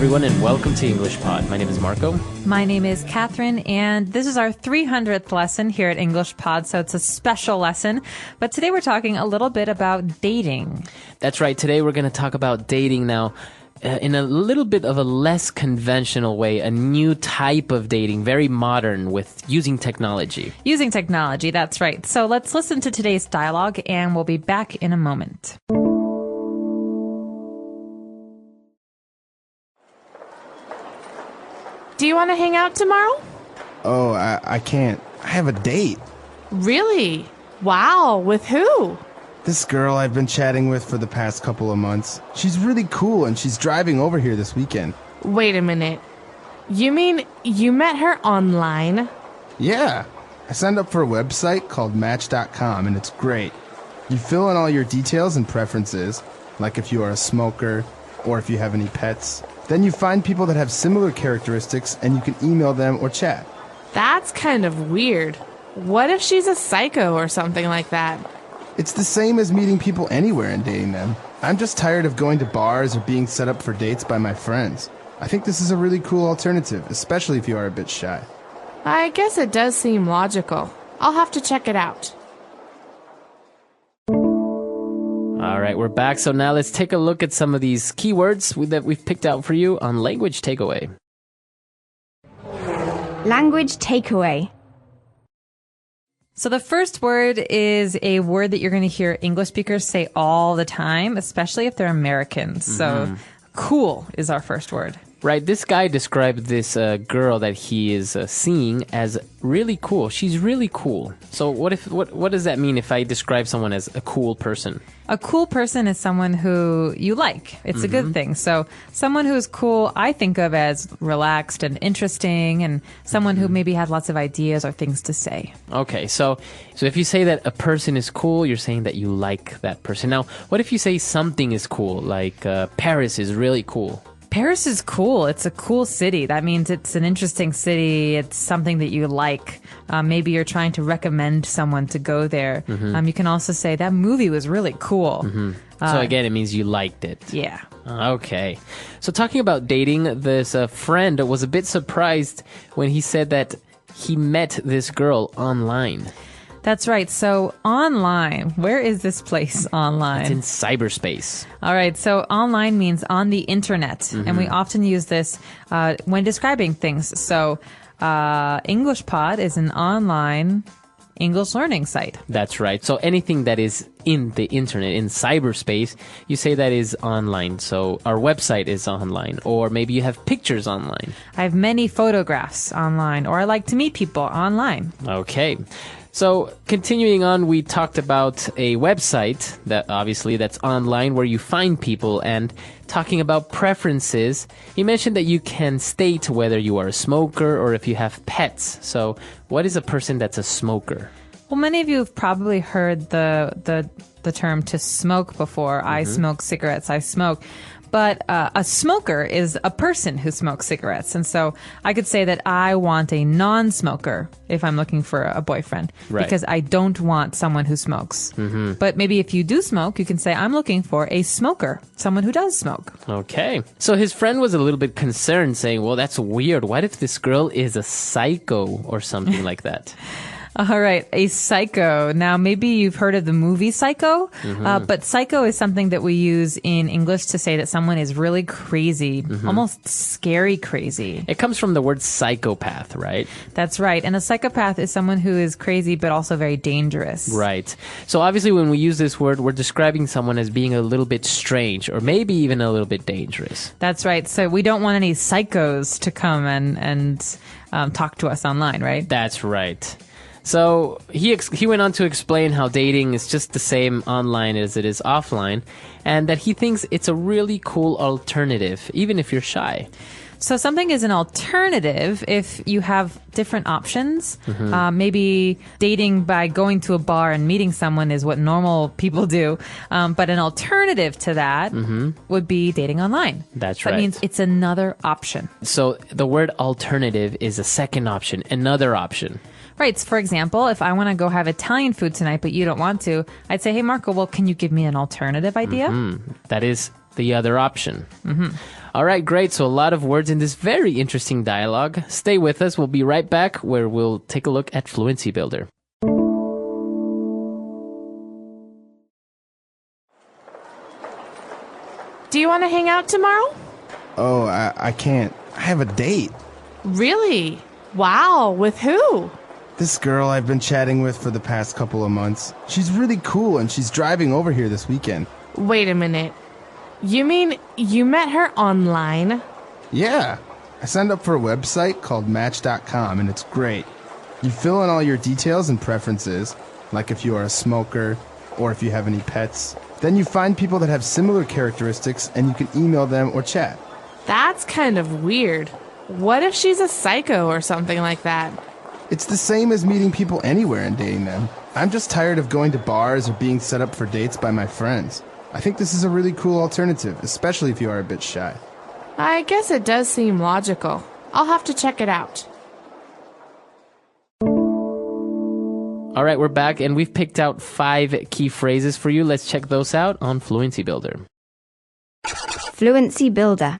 everyone, and welcome to English Pod. My name is Marco. My name is Catherine, and this is our 300th lesson here at English Pod, so it's a special lesson. But today we're talking a little bit about dating. That's right. Today we're going to talk about dating now in a little bit of a less conventional way, a new type of dating, very modern with using technology. Using technology, that's right. So let's listen to today's dialogue, and we'll be back in a moment. Do you want to hang out tomorrow? Oh, I can't. I have a date. Really? Wow, with who? This girl I've been chatting with for the past couple of months. She's really cool and she's driving over here this weekend. Wait a minute. You mean you met her online? Yeah. I signed up for a website called Match.com and it's great. You fill in all your details and preferences, like if you are a smoker or if you have any pets. Then you find people that have similar characteristics and you can email them or chat. That's kind of weird. What if she's a psycho or something like that? It's the same as meeting people anywhere and dating them. I'm just tired of going to bars or being set up for dates by my friends. I think this is a really cool alternative, especially if you are a bit shy. I guess it does seem logical. I'll have to check it out. All right, we're back. So now let's take a look at some of these keywords that we've picked out for you on Language Takeaway. Language takeaway. So the first word is a word that you're going to hear English speakers say all the time, especially if they're Americans. So cool is our first word. Right, this guy described this girl that he is seeing as really cool. She's really cool. So what does that mean if I describe someone as a cool person? A cool person is someone who you like. It's a good thing. So someone who is cool, I think of as relaxed and interesting, and someone who maybe has lots of ideas or things to say. Okay, so if you say that a person is cool, you're saying that you like that person. Now, what if you say something is cool, like Paris is really cool? Paris is cool. It's a cool city. That means it's an interesting city. It's something that you like. Maybe you're trying to recommend someone to go there. You can also say that movie was really cool. So again, it means you liked it. Yeah. Okay. So talking about dating, this friend was a bit surprised when he said that he met this girl online. That's right. So online, where is this place online? It's in cyberspace. All right. So online means on the internet. And we often use this when describing things. So English Pod is an online English learning site. That's right. So anything that is in the internet, in cyberspace, you say that is online. So our website is online, or maybe you have pictures online. I have many photographs online, or I like to meet people online. Okay. So continuing on, we talked about a website that's online where you find people, and talking about preferences, you mentioned that you can state whether you are a smoker or if you have pets. So what is a person that's a smoker? Well, many of you have probably heard the term to smoke before. I smoke cigarettes. I smoke. But a smoker is a person who smokes cigarettes. And so I could say that I want a non-smoker if I'm looking for a boyfriend. Right. Because I don't want someone who smokes. But maybe if you do smoke, you can say, I'm looking for a smoker, someone who does smoke. Okay. So his friend was a little bit concerned, saying, well, that's weird. What if this girl is a psycho or something like that? All right, a psycho. Now, maybe you've heard of the movie Psycho, but psycho is something that we use in English to say that someone is really crazy, almost scary crazy. It comes from the word psychopath, right? That's right. And a psychopath is someone who is crazy but also very dangerous. Right. So obviously when we use this word, we're describing someone as being a little bit strange or maybe even a little bit dangerous. That's right. So we don't want any psychos to come and talk to us online, right? That's right. So he went on to explain how dating is just the same online as it is offline, and that he thinks it's a really cool alternative, even if you're shy. So something is an alternative if you have different options. Maybe dating by going to a bar and meeting someone is what normal people do. But an alternative to that would be dating online. That's right. That means it's another option. So the word alternative is a second option, another option. Right. So for example, if I want to go have Italian food tonight, but you don't want to, I'd say, hey, Marco, well, can you give me an alternative idea? That is the other option. All right, great. So a lot of words in this very interesting dialogue. Stay with us. We'll be right back where we'll take a look at Fluency Builder. Do you want to hang out tomorrow? Oh, I can't. I have a date. Really? Wow, with who? This girl I've been chatting with for the past couple of months. She's really cool and she's driving over here this weekend. Wait a minute. You mean you met her online? Yeah. I signed up for a website called Match.com and it's great. You fill in all your details and preferences, like if you are a smoker or if you have any pets. Then you find people that have similar characteristics and you can email them or chat. That's kind of weird. What if she's a psycho or something like that? It's the same as meeting people anywhere and dating them. I'm just tired of going to bars or being set up for dates by my friends. I think this is a really cool alternative, especially if you are a bit shy. I guess it does seem logical. I'll have to check it out. All right, we're back, and we've picked out 5 key phrases for you. Let's check those out on Fluency Builder. Fluency Builder.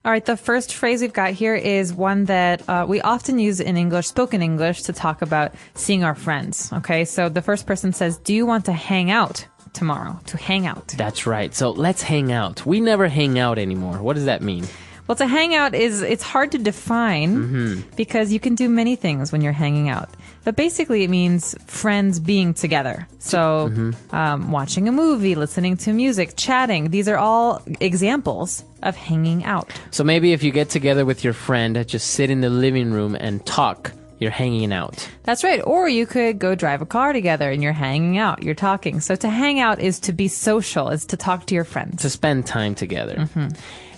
All right, the first phrase we've got here is one that we often use in English, spoken English, to talk about seeing our friends. Okay, so the first person says, do you want to hang out tomorrow? To hang out. That's right. So let's hang out. We never hang out anymore. What does that mean? Well, to hang out it's hard to define because you can do many things when you're hanging out. But basically it means friends being together. So watching a movie, listening to music, chatting. These are all examples of hanging out. So maybe if you get together with your friend, just sit in the living room and talk. You're hanging out. That's right. Or you could go drive a car together and you're hanging out. You're talking. So to hang out is to be social, is to talk to your friends. To spend time together.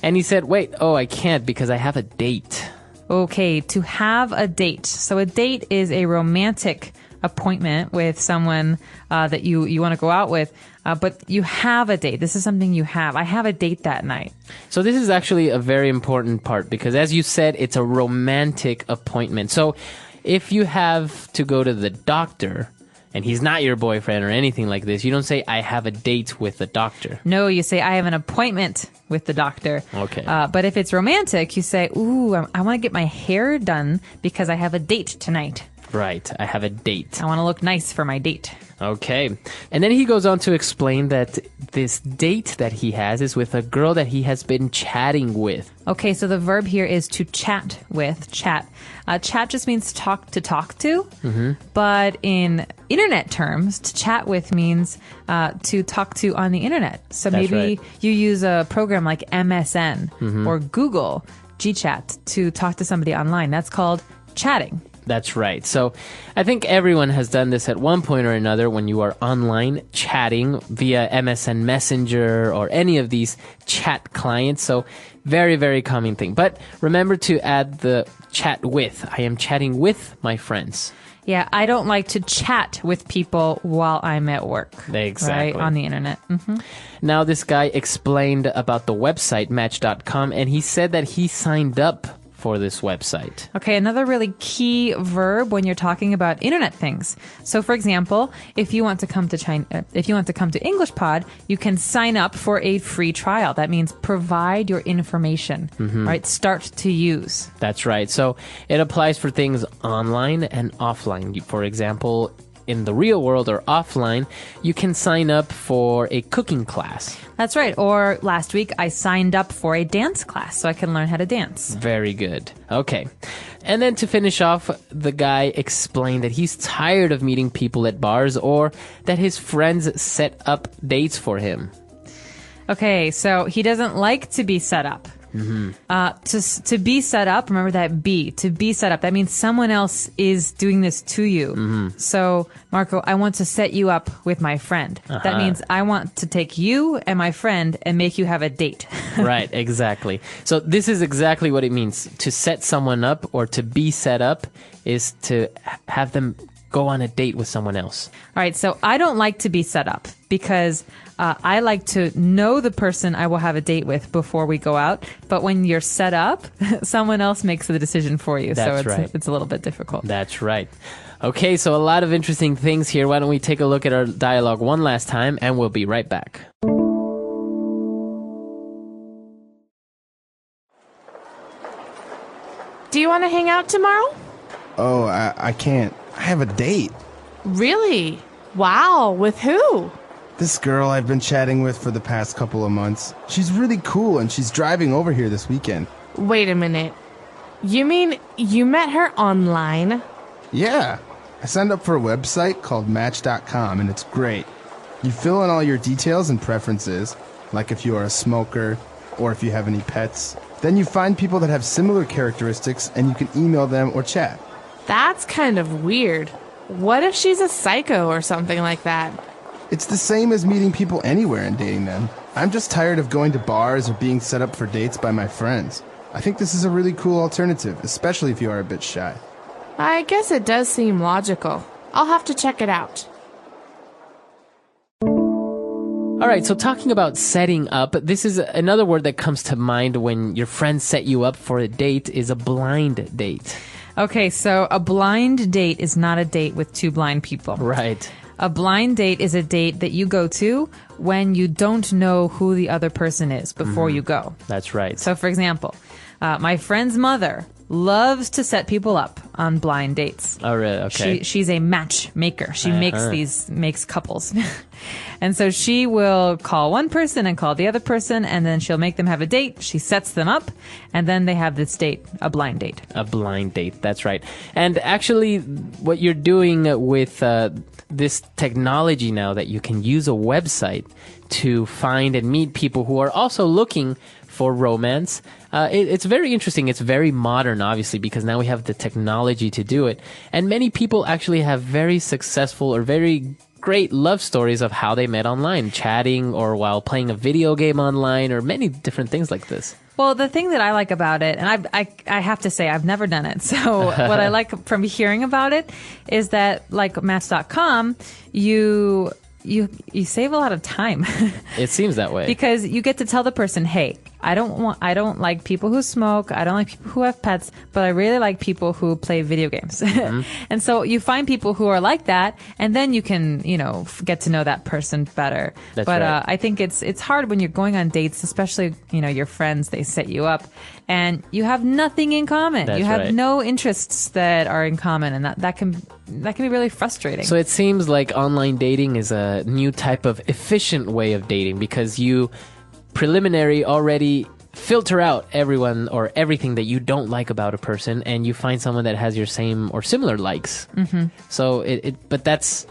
And he said, wait, I can't because I have a date. Okay, to have a date. So a date is a romantic appointment with someone that you want to go out with, but you have a date. This is something you have. I have a date that night. So this is actually a very important part because as you said, it's a romantic appointment. So if you have to go to the doctor and he's not your boyfriend or anything like this, you don't say, I have a date with the doctor. No, you say, I have an appointment with the doctor. Okay. But if it's romantic, you say, ooh, I want to get my hair done because I have a date tonight. Right. I have a date. I want to look nice for my date. Okay. And then he goes on to explain that this date that he has is with a girl that he has been chatting with. Okay, so the verb here is to chat with, chat. Chat just means to talk to. But in internet terms, to chat with means to talk to on the internet. So That's maybe right. you use a program like MSN or Google GChat to talk to somebody online. That's called chatting. That's right. So I think everyone has done this at one point or another when you are online chatting via MSN Messenger or any of these chat clients. So very, very common thing. But remember to add the chat with. I am chatting with my friends. Yeah, I don't like to chat with people while I'm at work. Exactly. Right, on the internet. Now this guy explained about the website Match.com and he said that he signed up for this website. Okay, another really key verb when you're talking about internet things. So, for example, if you want to come to English Pod, you can sign up for a free trial. That means provide your information, right? Start to use. That's right. So it applies for things online and offline. For example, in the real world or offline, you can sign up for a cooking class. That's right. Or last week, I signed up for a dance class so I can learn how to dance. Very good. Okay. And then to finish off, the guy explained that he's tired of meeting people at bars or that his friends set up dates for him. Okay, so he doesn't like to be set up. To be set up, remember that to be set up, that means someone else is doing this to you. So, Marco, I want to set you up with my friend. That means I want to take you and my friend and make you have a date. Right, exactly. So this is exactly what it means. To set someone up or to be set up is to have them go on a date with someone else. All right, so I don't like to be set up because I like to know the person I will have a date with before we go out. But when you're set up, someone else makes the decision for you. That's so right. It's a little bit difficult. That's right. Okay, so a lot of interesting things here. Why don't we take a look at our dialogue one last time and we'll be right back. want to hang out tomorrow? Oh, I can't. I have a date. Really? Wow, with who? This girl I've been chatting with for the past couple of months. She's really cool and she's driving over here this weekend. Wait a minute. You mean you met her online? Yeah. I signed up for a website called Match.com and it's great. You fill in all your details and preferences, like if you are a smoker or if you have any pets. Then you find people that have similar characteristics and you can email them or chat. That's kind of weird. What if she's a psycho or something like that? It's the same as meeting people anywhere and dating them. I'm just tired of going to bars or being set up for dates by my friends. I think this is a really cool alternative, especially if you are a bit shy. I guess it does seem logical. I'll have to check it out. All right, so talking about setting up, this is another word that comes to mind when your friends set you up for a date is a blind date. Okay, so a blind date is not a date with two blind people. Right. A blind date is a date that you go to when you don't know who the other person is before you go. That's right. So, for example, my friend's mother loves to set people up on blind dates. Oh, really? Okay. She's a matchmaker. She makes couples. And so she will call one person and call the other person, and then she'll make them have a date. She sets them up, and then they have this date, a blind date. A blind date, that's right. And actually, what you're doing with this technology now that you can use a website to find and meet people who are also looking for romance. It's very interesting. It's very modern, obviously, because now we have the technology to do it. And many people actually have very successful or very great love stories of how they met online, chatting or while playing a video game online or many different things like this. Well, the thing that I like about it, and I have to say I've never done it. So what I like from hearing about it is that, like Match.com, you save a lot of time. It seems that way. Because you get to tell the person, hey, I don't like people who smoke. I don't like people who have pets, but I really like people who play video games. Mm-hmm. And so you find people who are like that, and then you can, get to know that person better. That's but right. I think it's hard when you're going on dates, especially, your friends, they set you up and you have nothing in common. That's you have right. no interests that are in common, and that can be really frustrating. So it seems like online dating is a new type of efficient way of dating because you preliminary already filter out everyone or everything that you don't like about a person, and you find someone that has your same or similar likes. Mm-hmm. So but that's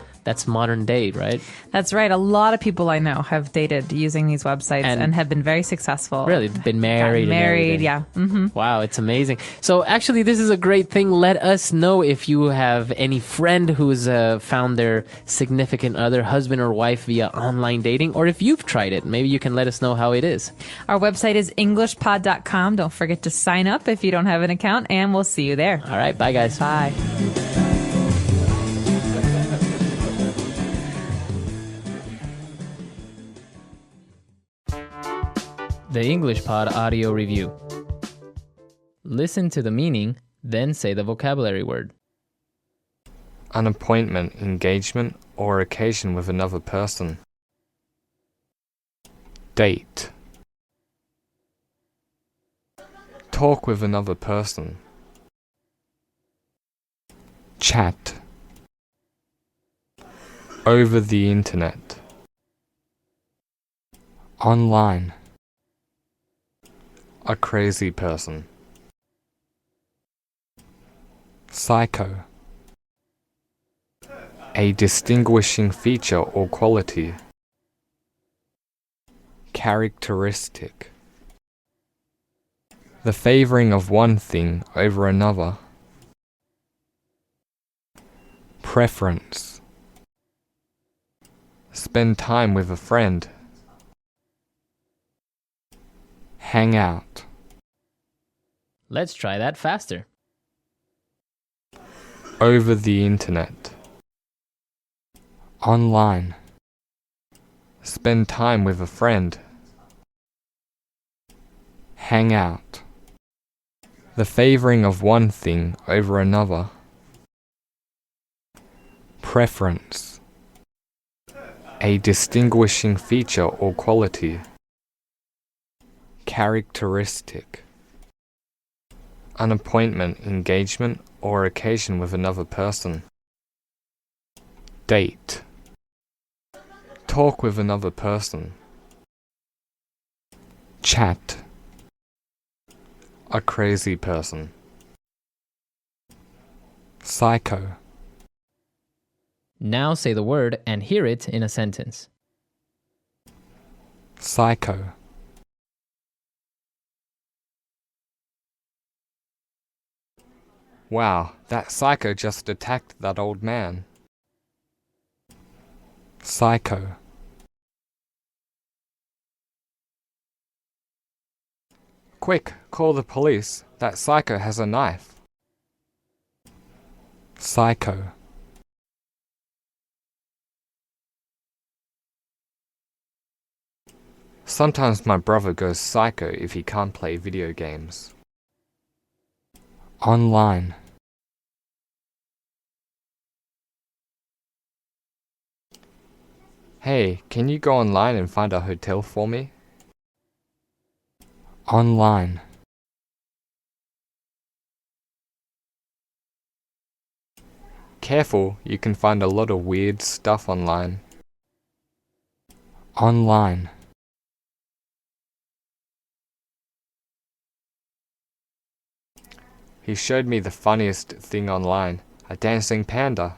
modern day, right? That's right. A lot of people I know have dated using these websites and have been very successful. Really, been married. Married, yeah. Mm-hmm. Wow, it's amazing. So actually, this is a great thing. Let us know if you have any friend who's found their significant other, husband or wife, via online dating, or if you've tried it. Maybe you can let us know how it is. Our website is englishpod.com. Don't forget to sign up if you don't have an account, and we'll see you there. All right, bye, guys. Bye. The English Pod Audio Review. Listen to the meaning, then say the vocabulary word. An appointment, engagement, or occasion with another person. Date. Talk with another person. Chat. Over the internet. Online. A crazy person. Psycho. A distinguishing feature or quality. Characteristic. The favoring of one thing over another. Preference. Spend time with a friend. Hang out. Let's try that faster. Over the internet. Online. Spend time with a friend. Hang out. The favoring of one thing over another. Preference. A distinguishing feature or quality. Characteristic. An appointment, engagement, or occasion with another person. Date. Talk with another person. Chat. A crazy person. Psycho. Now say the word and hear it in a sentence. Psycho. Wow, that psycho just attacked that old man. Psycho. Quick, call the police. That psycho has a knife. Psycho. Sometimes my brother goes psycho if he can't play video games. Online. Hey, can you go online and find a hotel for me? Online. Careful, you can find a lot of weird stuff online. Online. He showed me the funniest thing online, a dancing panda.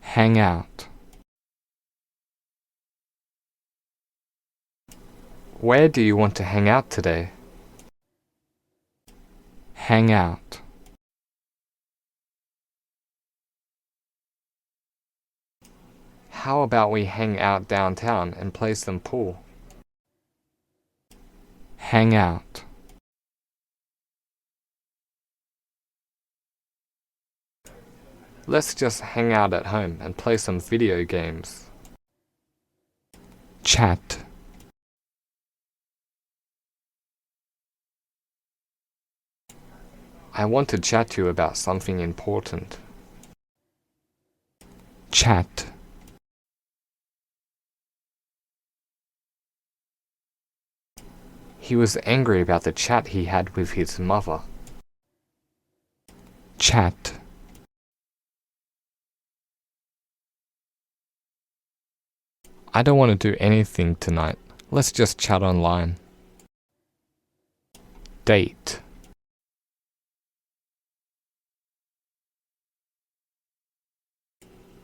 Hang out. Where do you want to hang out today? Hang out. How about we hang out downtown and play some pool? Hang out. Let's just hang out at home and play some video games. Chat. I want to chat to you about something important. Chat. He was angry about the chat he had with his mother. Chat. I don't want to do anything tonight. Let's just chat online. Date.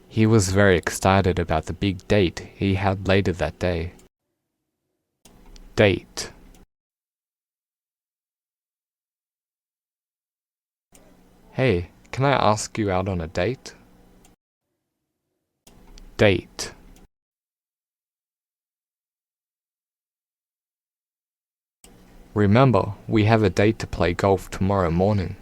He was very excited about the big date he had later that day. Date. Hey, can I ask you out on a date? Date. Remember, we have a date to play golf tomorrow morning.